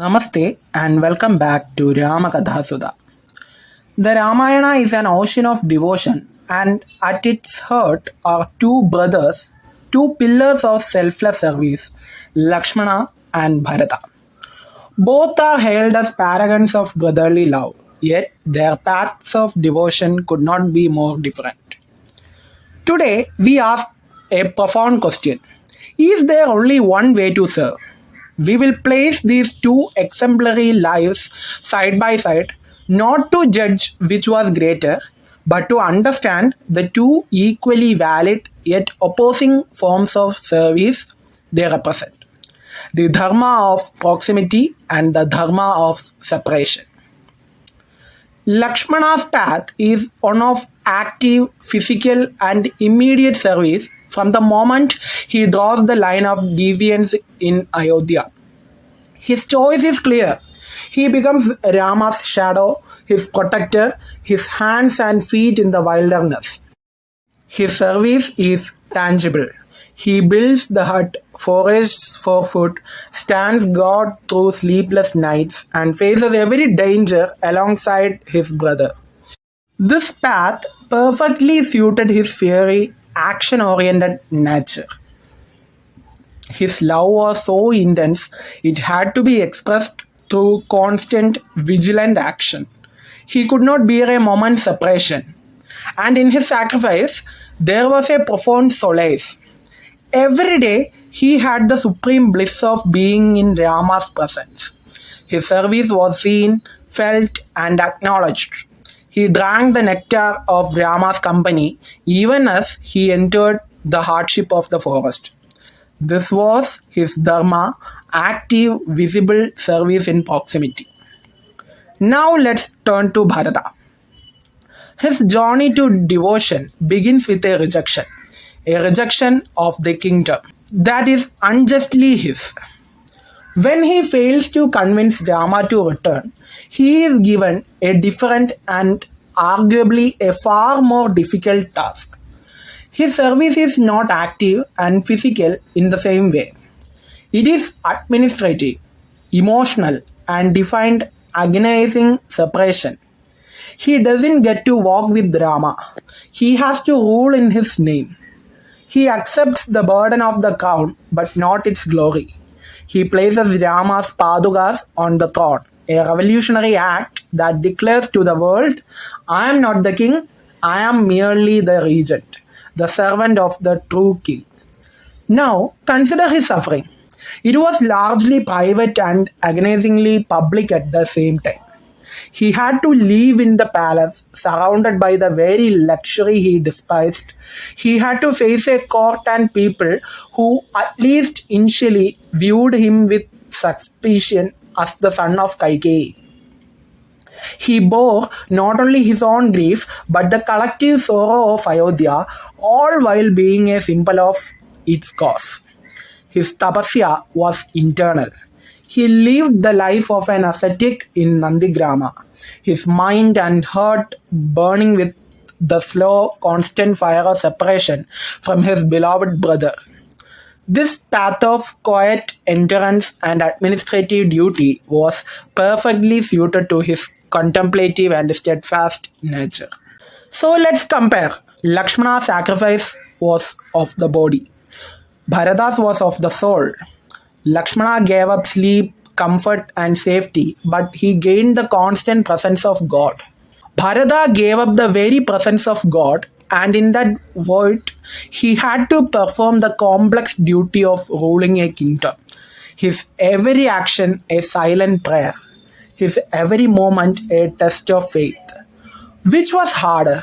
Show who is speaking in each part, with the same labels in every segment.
Speaker 1: Namaste and welcome back to Ramakathasudha. The Ramayana is an ocean of devotion, and at its heart are two brothers, two pillars of selfless service, Lakshmana and Bharata. Both are hailed as paragons of brotherly love, yet their paths of devotion could not be more different. Today, we ask a profound question. Is there only one way to serve? We will place these two exemplary lives side by side, not to judge which was greater, but to understand the two equally valid yet opposing forms of service they represent: the dharma of proximity and the dharma of separation. Lakshmana's path is one of active, physical, and immediate service from the moment he draws the line of deviance in Ayodhya. His choice is clear. He becomes Rama's shadow, his protector, his hands and feet in the wilderness. His service is tangible. He builds the hut, forages for food, stands guard through sleepless nights, and faces every danger alongside his brother. This path perfectly suited his fiery, action-oriented nature. His love was so intense, it had to be expressed through constant, vigilant action. He could not bear a moment's separation. And in his sacrifice, there was a profound solace. Every day, he had the supreme bliss of being in Rama's presence. His service was seen, felt, and acknowledged. He drank the nectar of Rama's company even as he entered the hardship of the forest. This was his dharma, active, visible service in proximity. Now let's turn to Bharata. His journey to devotion begins with a rejection of the kingdom that is unjustly his. When he fails to convince Rama to return, he is given a different and arguably a far more difficult task. His service is not active and physical in the same way. It is administrative, emotional, and defined agonizing separation. He doesn't get to walk with Rama. He has to rule in his name. He accepts the burden of the crown, but not its glory. He places Rama's padukas on the throne, a revolutionary act that declares to the world, I am not the king, I am merely the regent, the servant of the true king. Now, consider his suffering. It was largely private and agonizingly public at the same time. He had to live in the palace, surrounded by the very luxury he despised. He had to face a court and people who, at least initially, viewed him with suspicion as the son of Kaikeyi. He bore not only his own grief but the collective sorrow of Ayodhya, all while being a symbol of its cause. His tapasya was internal. He lived the life of an ascetic in Nandigrama, his mind and heart burning with the slow, constant fire of separation from his beloved brother. This path of quiet endurance and administrative duty was perfectly suited to his contemplative and steadfast nature. So let's compare. Lakshmana's sacrifice was of the body. Bharata's was of the soul. Lakshmana gave up sleep, comfort, and safety, but he gained the constant presence of God. Bharata gave up the very presence of God, and in that void, he had to perform the complex duty of ruling a kingdom. His every action a silent prayer, his every moment a test of faith. Which was harder?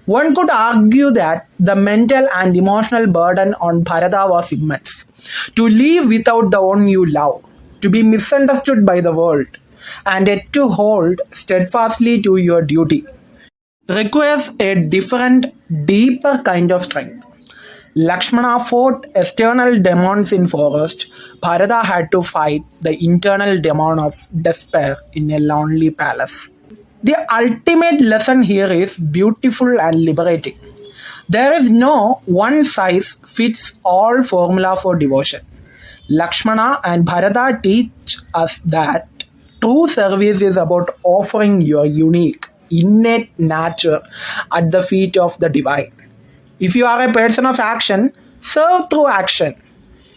Speaker 1: One could argue that the mental and emotional burden on Bharata was immense. To live without the one you love, to be misunderstood by the world, and yet to hold steadfastly to your duty, requires a different, deeper kind of strength. Lakshmana fought external demons in forest. Bharata had to fight the internal demon of despair in a lonely palace. The ultimate lesson here is beautiful and liberating. There is no one size fits all formula for devotion. Lakshmana and Bharata teach us that true service is about offering your unique, innate nature at the feet of the divine. If you are a person of action, serve through action.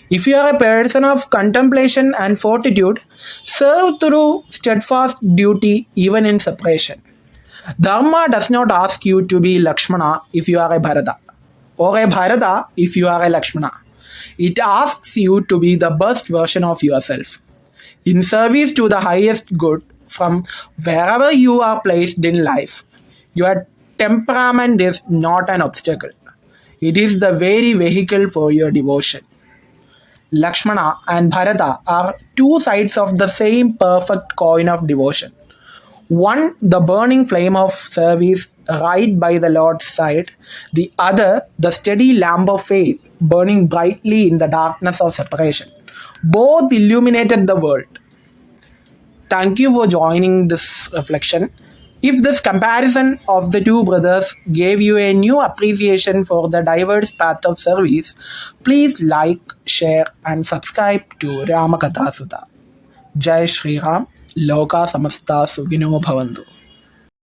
Speaker 1: If you are a person of contemplation and fortitude, serve through steadfast duty even in separation. Dharma does not ask you to be Lakshmana if you are a Bharata, or a Bharata if you are a Lakshmana. It asks you to be the best version of yourself, in service to the highest good from wherever you are placed in life. Your temperament is not an obstacle, it is the very vehicle for your devotion. Lakshmana and Bharata are two sides of the same perfect coin of devotion. One, the burning flame of service right by the Lord's side, the other, the steady lamp of faith burning brightly in the darkness of separation. Both illuminated the world. Thank you for joining this reflection. If this comparison of the two brothers gave you a new appreciation for the diverse path of service, please like, share, and subscribe to Ramakathasudha. Jai Shri Ram, Loka Samasta Sukhino Bhavantu.